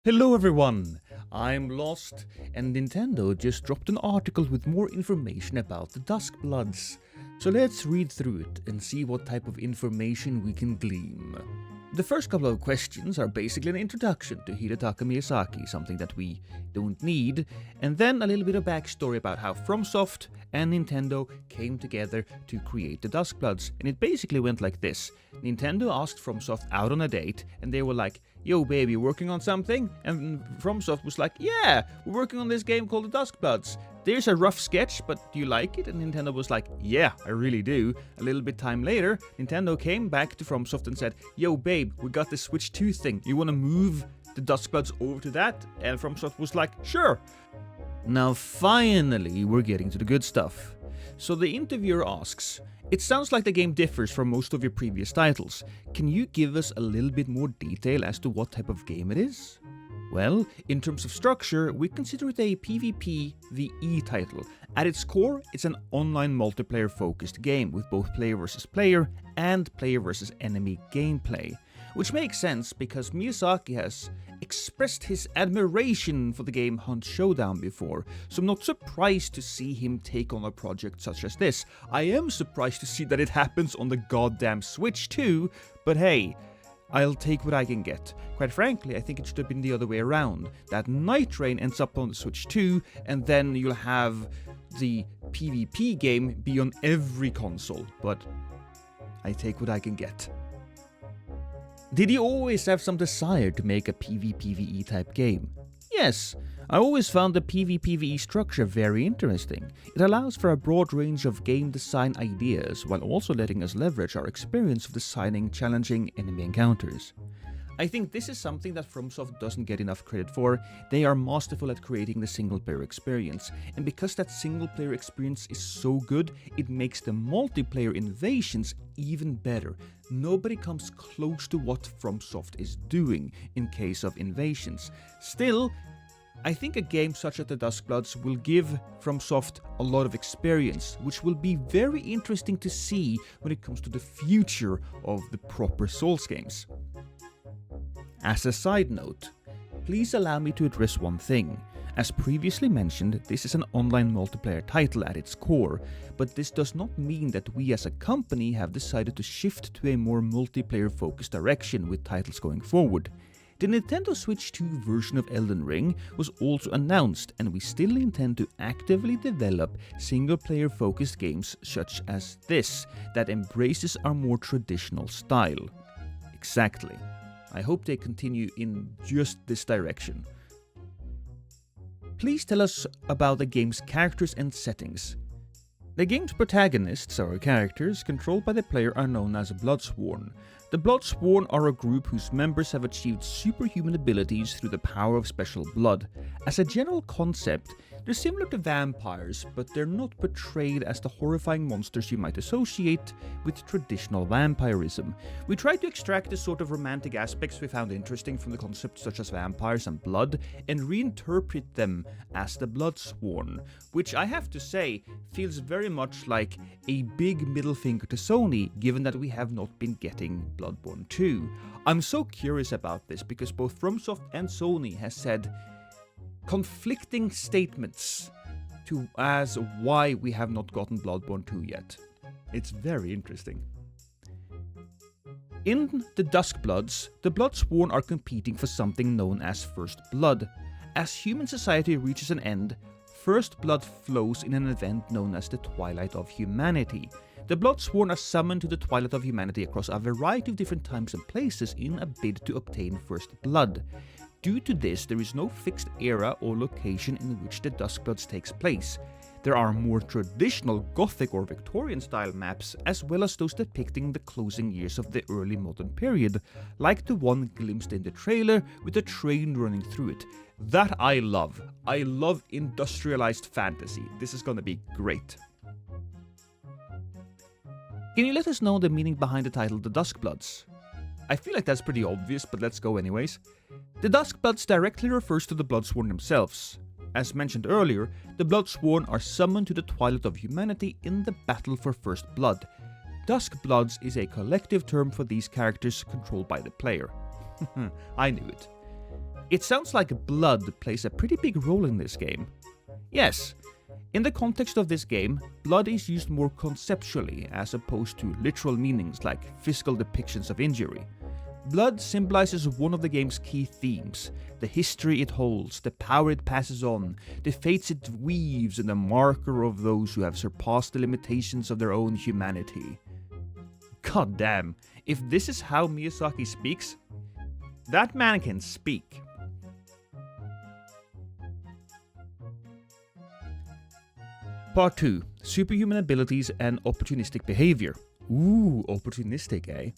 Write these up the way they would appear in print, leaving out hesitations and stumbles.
Hello everyone, I'm Lost, and Nintendo just dropped an article with more information about the Duskbloods. So let's read through it and see what type of information we can glean. The first couple of questions are basically an introduction to Hidetaka Miyazaki, something that we don't need, and then a little bit of backstory about how FromSoft and Nintendo came together to create the Duskbloods. And it basically went like this. Nintendo asked FromSoft out on a date, and they were like, "Yo baby, working on something?" And FromSoft was like, "Yeah, we're working on this game called the Duskbloods. There's a rough sketch, but do you like it?" And Nintendo was like, "Yeah, I really do." A little bit time later, Nintendo came back to FromSoft and said, "Yo babe, we got the Switch 2 thing. You wanna move the Duskbloods over to that?" And FromSoft was like, "Sure." Now finally, we're getting to the good stuff. So the interviewer asks, "It sounds like the game differs from most of your previous titles. Can you give us a little bit more detail as to what type of game it is?" Well, in terms of structure, we consider it a PvPvE title. At its core, it's an online multiplayer focused game with both player versus player and player versus enemy gameplay. Which makes sense because Miyazaki has expressed his admiration for the game Hunt Showdown before, so I'm not surprised to see him take on a project such as this. I am surprised to see that it happens on the goddamn Switch too, but hey, I'll take what I can get. Quite frankly, I think it should have been the other way around. That Night Rain ends up on the Switch 2, and then you'll have the PvP game be on every console, but I take what I can get. Did you always have some desire to make a PvPvE type game? Yes, I always found the PvPvE structure very interesting. It allows for a broad range of game design ideas while also letting us leverage our experience of designing challenging enemy encounters. I think this is something that FromSoft doesn't get enough credit for. They are masterful at creating the single player experience, and because that single player experience is so good, it makes the multiplayer invasions even better. Nobody comes close to what FromSoft is doing in case of invasions. Still, I think a game such as the Duskbloods will give FromSoft a lot of experience, which will be very interesting to see when it comes to the future of the proper Souls games. As a side note, please allow me to address one thing. As previously mentioned, this is an online multiplayer title at its core, but this does not mean that we as a company have decided to shift to a more multiplayer focused direction with titles going forward. The Nintendo Switch 2 version of Elden Ring was also announced, and we still intend to actively develop single-player focused games such as this, that embraces our more traditional style. Exactly. I hope they continue in just this direction. Please tell us about the game's characters and settings. The game's protagonists, our characters, controlled by the player, are known as Bloodsworn. The Bloodsworn are a group whose members have achieved superhuman abilities through the power of special blood. As a general concept, they're similar to vampires, but they're not portrayed as the horrifying monsters you might associate with traditional vampirism. We try to extract the sort of romantic aspects we found interesting from the concepts such as vampires and blood, and reinterpret them as the Bloodsworn, which I have to say feels very much like a big middle finger to Sony, given that we have not been getting Bloodborne 2. I'm so curious about this because both FromSoft and Sony has said conflicting statements as why we have not gotten Bloodborne 2 yet. It's very interesting. In the Duskbloods, the Bloodsworn are competing for something known as First Blood. As human society reaches an end, First Blood flows in an event known as the Twilight of Humanity. The Bloodsworn are summoned to the Twilight of Humanity across a variety of different times and places in a bid to obtain First Blood. Due to this, there is no fixed era or location in which the Duskbloods takes place. There are more traditional Gothic or Victorian style maps, as well as those depicting the closing years of the early modern period, like the one glimpsed in the trailer with a train running through it. That I love. I love industrialized fantasy. This is gonna be great. Can you let us know the meaning behind the title The Duskbloods? I feel like that's pretty obvious, but let's go anyways. The Duskbloods directly refers to the Bloodsworn themselves. As mentioned earlier, the Bloodsworn are summoned to the Twilight of Humanity in the battle for First Blood. Duskbloods is a collective term for these characters controlled by the player. I knew it. It sounds like blood plays a pretty big role in this game. Yes, in the context of this game, blood is used more conceptually as opposed to literal meanings like physical depictions of injury. Blood symbolizes one of the game's key themes, the history it holds, the power it passes on, the fates it weaves, and the marker of those who have surpassed the limitations of their own humanity. God damn, if this is how Miyazaki speaks, that man can speak. Part 2. Superhuman abilities and opportunistic behavior. Ooh, opportunistic, eh?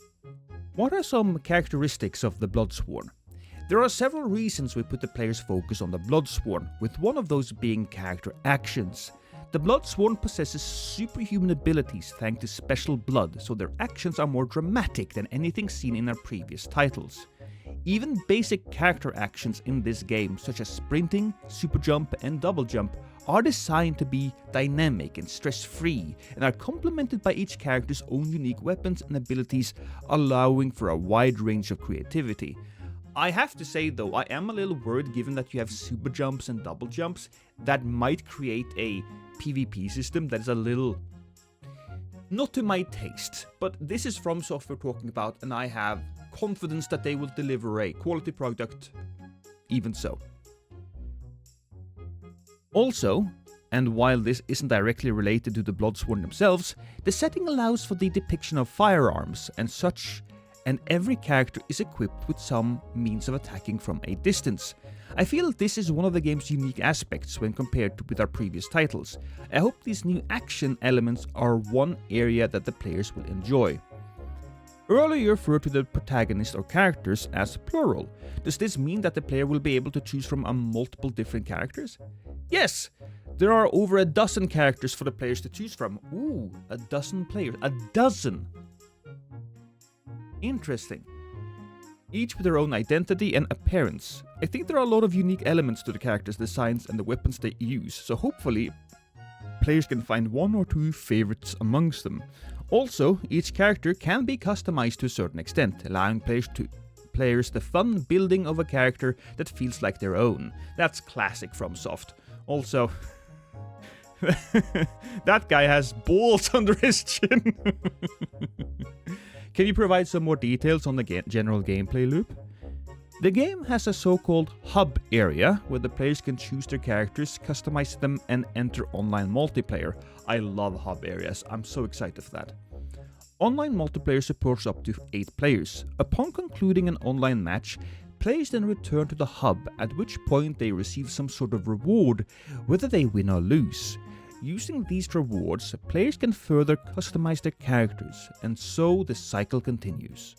What are some characteristics of the Bloodsworn? There are several reasons we put the player's focus on the Bloodsworn, with one of those being character actions. The Bloodsworn possesses superhuman abilities thanks to special blood, so their actions are more dramatic than anything seen in our previous titles. Even basic character actions in this game, such as sprinting, super jump, and double jump, are designed to be dynamic and stress-free, and are complemented by each character's own unique weapons and abilities, allowing for a wide range of creativity. I have to say though, I am a little worried given that you have super jumps and double jumps, that might create a PvP system that is a little not to my taste, but this is From Software talking about, and I have confidence that they will deliver a quality product even so. Also, and while this isn't directly related to the Bloodsworn themselves, the setting allows for the depiction of firearms and such, and every character is equipped with some means of attacking from a distance. I feel this is one of the game's unique aspects when compared with our previous titles. I hope these new action elements are one area that the players will enjoy. Earlier you referred to the protagonist or characters as plural. Does this mean that the player will be able to choose from multiple different characters? Yes! There are over a dozen characters for the players to choose from. Ooh, a dozen players. A dozen! Interesting. Each with their own identity and appearance. I think there are a lot of unique elements to the characters' designs and the weapons they use, so hopefully players can find one or two favorites amongst them. Also, each character can be customized to a certain extent, allowing players the fun building of a character that feels like their own. That's classic FromSoft. Also, that guy has balls under his chin. Can you provide some more details on the general gameplay loop? The game has a so-called hub area where the players can choose their characters, customize them, and enter online multiplayer. I love hub areas, I'm so excited for that. Online multiplayer supports up to 8 players. Upon concluding an online match, players then return to the hub, at which point they receive some sort of reward, whether they win or lose. Using these rewards, players can further customize their characters, and so the cycle continues.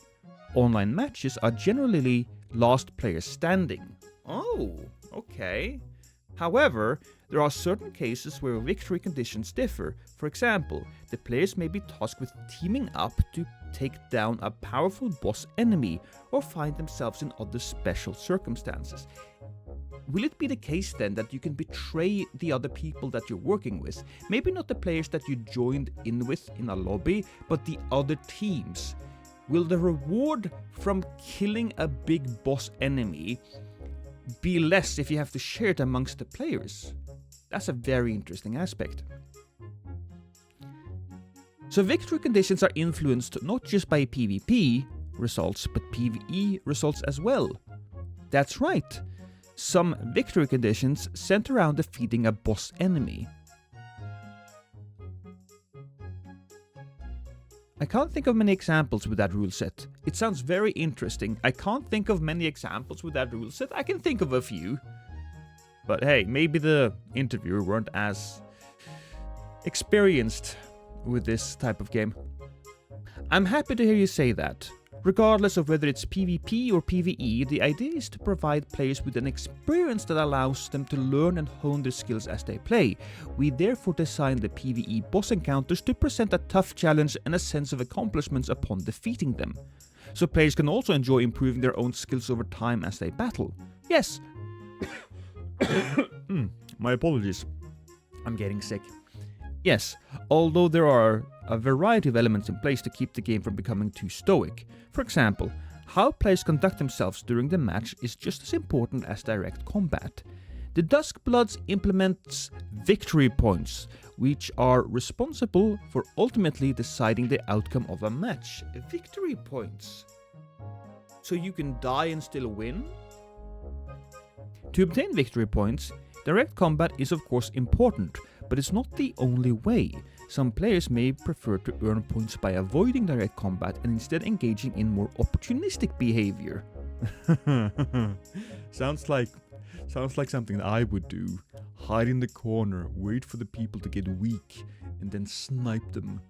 Online matches are generally last player standing. Oh, okay. However, there are certain cases where victory conditions differ. For example, the players may be tasked with teaming up to take down a powerful boss enemy, or find themselves in other special circumstances. Will it be the case then that you can betray the other people that you're working with? Maybe not the players that you joined in with in a lobby, but the other teams. Will the reward from killing a big boss enemy be less if you have to share it amongst the players? That's a very interesting aspect. So victory conditions are influenced not just by PvP results, but PvE results as well. That's right. Some victory conditions center around defeating a boss enemy. I can't think of many examples with that rule set. It sounds very interesting. I can't think of many examples with that rule set. I can think of a few. But hey, maybe the interviewer weren't as experienced with this type of game. I'm happy to hear you say that. Regardless of whether it's PvP or PvE, the idea is to provide players with an experience that allows them to learn and hone their skills as they play. We therefore designed the PvE boss encounters to present a tough challenge and a sense of accomplishments upon defeating them. So players can also enjoy improving their own skills over time as they battle. Yes. My apologies. I'm getting sick. Yes, although there are a variety of elements in place to keep the game from becoming too stoic. For example, How players conduct themselves during the match is just as important as direct combat. The Duskbloods implements victory points, which are responsible for ultimately deciding the outcome of a match. Victory points. So you can die and still win? To obtain victory points, direct combat is of course important, but it's not the only way. Some players may prefer to earn points by avoiding direct combat and instead engaging in more opportunistic behavior. Sounds like something that I would do. Hide in the corner, wait for the people to get weak, and then snipe them.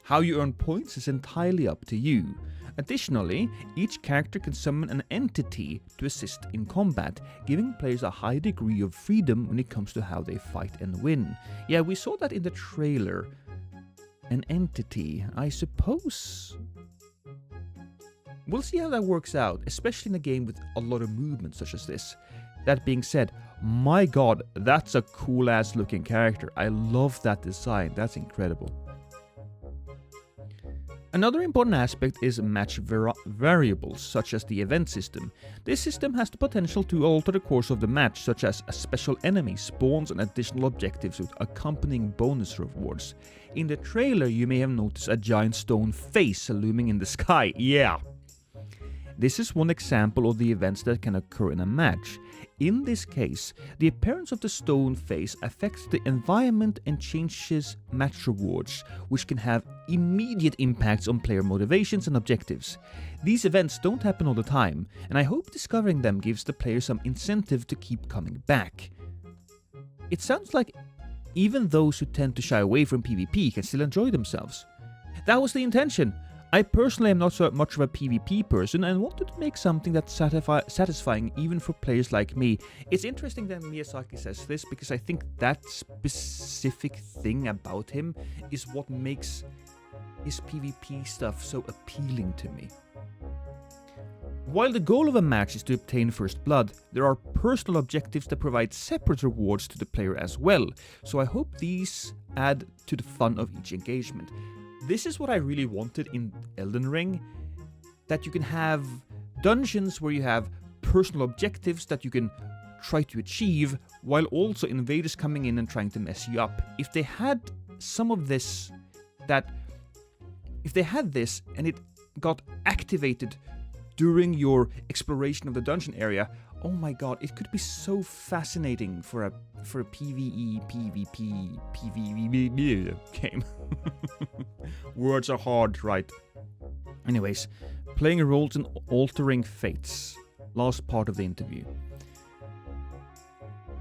How you earn points is entirely up to you. Additionally, each character can summon an entity to assist in combat, giving players a high degree of freedom when it comes to how they fight and win. Yeah, we saw that in the trailer. An entity, I suppose. We'll see how that works out, especially in a game with a lot of movement such as this. That being said, my god, that's a cool ass looking character. I love that design, that's incredible. Another important aspect is match variables, such as the event system. This system has the potential to alter the course of the match, such as a special enemy spawns and additional objectives with accompanying bonus rewards. In the trailer, you may have noticed a giant stone face looming in the sky. Yeah! This is one example of the events that can occur in a match. In this case, the appearance of the stone face affects the environment and changes match rewards, which can have immediate impacts on player motivations and objectives. These events don't happen all the time, and I hope discovering them gives the player some incentive to keep coming back. It sounds like even those who tend to shy away from PvP can still enjoy themselves. That was the intention. I personally am not so much of a PvP person and wanted to make something that's satisfying even for players like me. It's interesting that Miyazaki says this because I think that specific thing about him is what makes his PvP stuff so appealing to me. While the goal of a match is to obtain first blood, there are personal objectives that provide separate rewards to the player as well, so I hope these add to the fun of each engagement. This is what I really wanted in Elden Ring, that you can have dungeons where you have personal objectives that you can try to achieve, while also invaders coming in and trying to mess you up. If they had some of this, if they had this and it got activated during your exploration of the dungeon area, oh my god, it could be so fascinating for a PvE, PvP, PvPvE game. Words are hard, right? Anyways, playing roles and altering fates. Last part of the interview.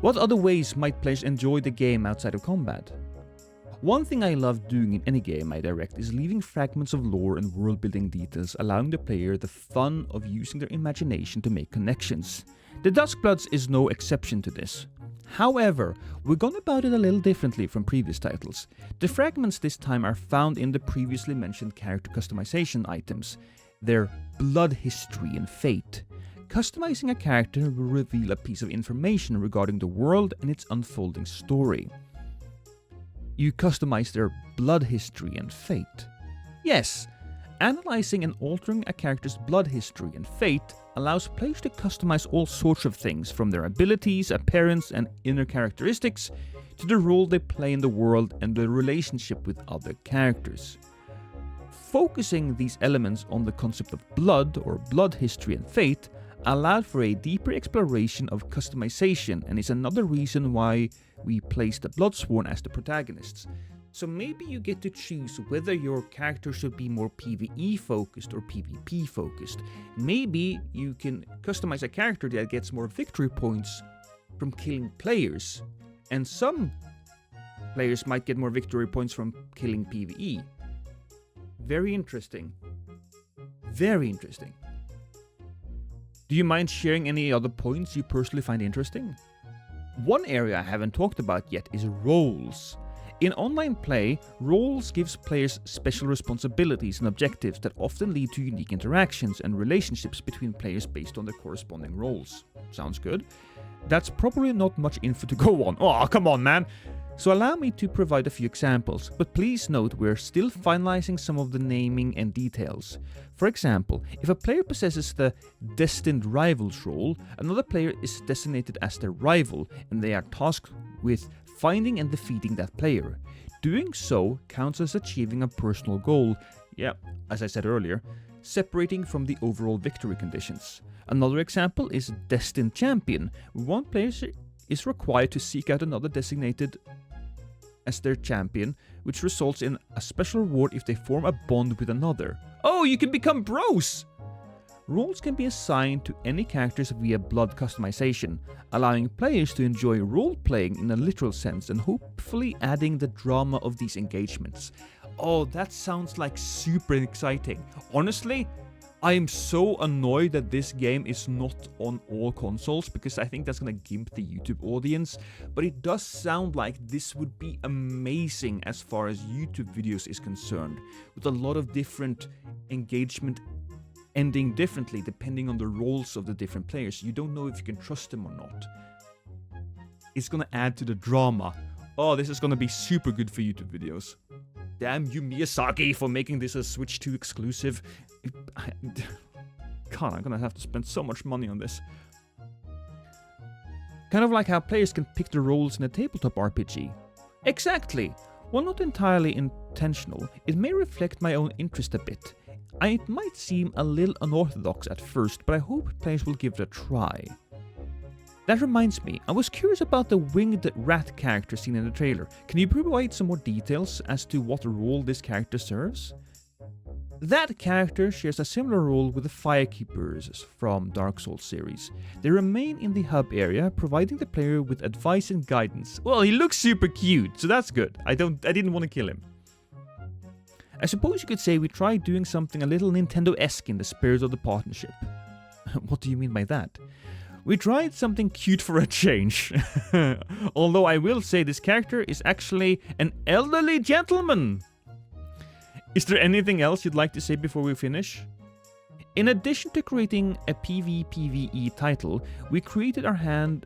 What other ways might players enjoy the game outside of combat? One thing I love doing in any game I direct is leaving fragments of lore and world-building details, allowing the player the fun of using their imagination to make connections. The Duskbloods is no exception to this. However, we've gone about it a little differently from previous titles. The fragments this time are found in the previously mentioned character customization items, their blood history and fate. Customizing a character will reveal a piece of information regarding the world and its unfolding story. You customize their blood history and fate. Yes, analyzing and altering a character's blood history and fate allows players to customize all sorts of things, from their abilities, appearance, and inner characteristics, to the role they play in the world and their relationship with other characters. Focusing these elements on the concept of blood, or blood history and fate, allowed for a deeper exploration of customization, and is another reason why we place the Bloodsworn as the protagonists. So maybe you get to choose whether your character should be more PvE focused or PvP focused. Maybe you can customize a character that gets more victory points from killing players, and some players might get more victory points from killing PvE. Very interesting. Very interesting. Do you mind sharing any other points you personally find interesting? One area I haven't talked about yet is roles. In online play, roles gives players special responsibilities and objectives that often lead to unique interactions and relationships between players based on their corresponding roles. Sounds good? That's probably not much info to go on. Oh, come on, man! So allow me to provide a few examples, but please note we're still finalizing some of the naming and details. For example, if a player possesses the Destined Rivals role, another player is designated as their rival and they are tasked with finding and defeating that player. Doing so counts as achieving a personal goal, as I said earlier, separating from the overall victory conditions. Another example is Destined Champion, where one player is required to seek out another designated as their champion, which results in a special reward if they form a bond with another. Oh, you can become bros! Roles can be assigned to any characters via blood customization, allowing players to enjoy role-playing in a literal sense and hopefully adding the drama of these engagements. Oh, that sounds like super exciting. Honestly, I am so annoyed that this game is not on all consoles because I think that's gonna gimp the YouTube audience, but it does sound like this would be amazing as far as YouTube videos is concerned, with a lot of different engagement ending differently depending on the roles of the different players. You don't know if you can trust them or not. It's gonna add to the drama. Oh, this is gonna be super good for YouTube videos. Damn you, Miyazaki, for making this a Switch 2 exclusive. God, I'm gonna have to spend so much money on this. Kind of like how players can pick their roles in a tabletop RPG. Exactly! While not entirely intentional, it may reflect my own interest a bit. It might seem a little unorthodox at first, but I hope players will give it a try. That reminds me, I was curious about the winged rat character seen in the trailer. Can you provide some more details as to what role this character serves? That character shares a similar role with the Firekeepers from Dark Souls series. They remain in the hub area, providing the player with advice and guidance. Well, he looks super cute, so that's good. I didn't want to kill him. I suppose you could say we tried doing something a little Nintendo-esque in the spirit of the partnership. What do you mean by that? We tried something cute for a change. Although I will say this character is actually an elderly gentleman. Is there anything else you'd like to say before we finish? In addition to creating a PvPvE title, we tried our hand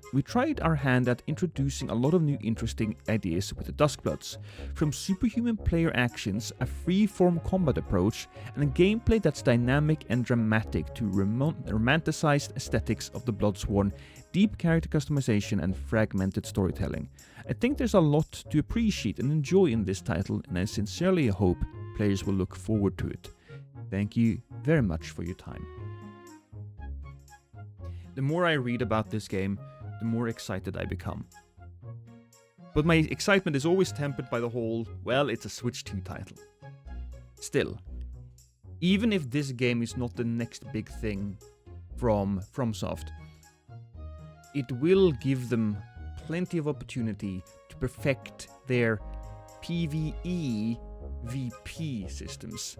at introducing a lot of new interesting ideas with the Duskbloods, from superhuman player actions, a free-form combat approach, and a gameplay that's dynamic and dramatic to romanticized aesthetics of the Bloodsworn, deep character customization, and fragmented storytelling. I think there's a lot to appreciate and enjoy in this title, and I sincerely hope players will look forward to it. Thank you very much for your time. The more I read about this game, the more excited I become. But my excitement is always tempered by the whole, well, it's a Switch 2 title. Still, even if this game is not the next big thing from FromSoft, it will give them plenty of opportunity to perfect their PvE VP systems.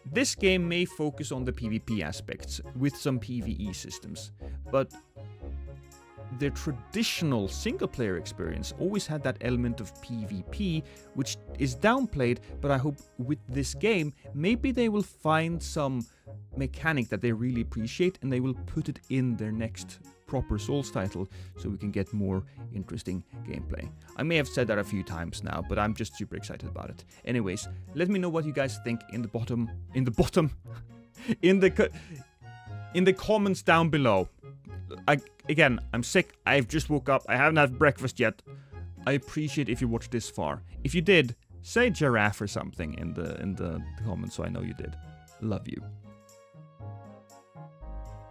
This game may focus on the PvP aspects with some PvE systems, but the traditional single-player experience always had that element of PvP, which is downplayed, but I hope with this game, maybe they will find some mechanic that they really appreciate and they will put it in their next proper Souls title so we can get more interesting gameplay. I may have said that a few times now, but I'm just super excited about it. Anyways, let me know what you guys think in the comments down below. Again, I'm sick. I've just woke up. I haven't had breakfast yet. I appreciate if you watched this far. If you did, say giraffe or something in the comments so I know you did. Love you.